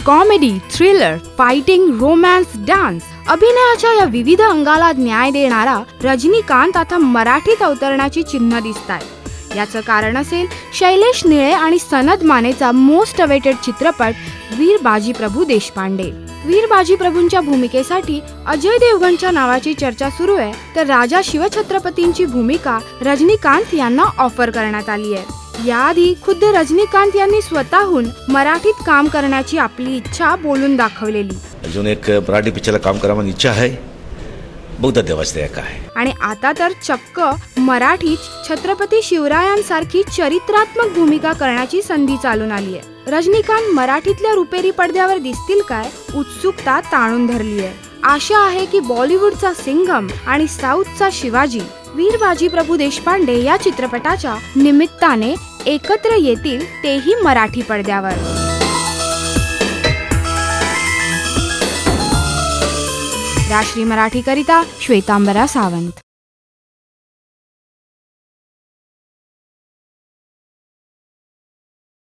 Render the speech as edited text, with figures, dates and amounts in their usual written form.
Comedy, thriller, fighting, romance, dance अभिनयाच्या या विविध अंगाला न्याय देणारा रजनीकांत आता मराठीत अवतरण्याची चिन्ह दिसतायत। याचं कारण असेल शैलेश निळे आणि सनद मानेचा मोस्ट अवेटेड चित्रपट वीर बाजी प्रभू देशपांडे। वीर बाजी प्रभूंच्या भूमिकेसाठी अजय देवगणच्या नावाची चर्चा सुरू आहे, तर राजा शिवछत्रपतींची भूमिका रजनीकांत यांना ऑफर करण्यात आली आहे। याआधी खुद्द रजनीकांत यांनी स्वतःहून मराठीत काम करण्याची आपली इच्छा बोलून दाखवलेली। अजून एक मराठी पिक्चरला काम करायची इच्छा आहे, बघता देवाचं काय। आणि आता तर चक्क मराठीत छत्रपती शिवरायांसारखी चरित्रात्मक भूमिका करण्याची संधी चालून आली आहे। रजनीकांत मराठीतल्या रुपेरी पडद्यावर दिसतील काय, उत्सुकता ताणून धरली आहे। आशा आहे की बॉलिवूडचा सिंघम आणि साऊथचा शिवाजी वीर बाजी प्रभू देशपांडे या चित्रपटाच्या निमित्ताने एकत्र येतील, तेही मराठी पडद्यावर। राष्ट्रीय मराठी करिता श्वेतांबरा सावंत।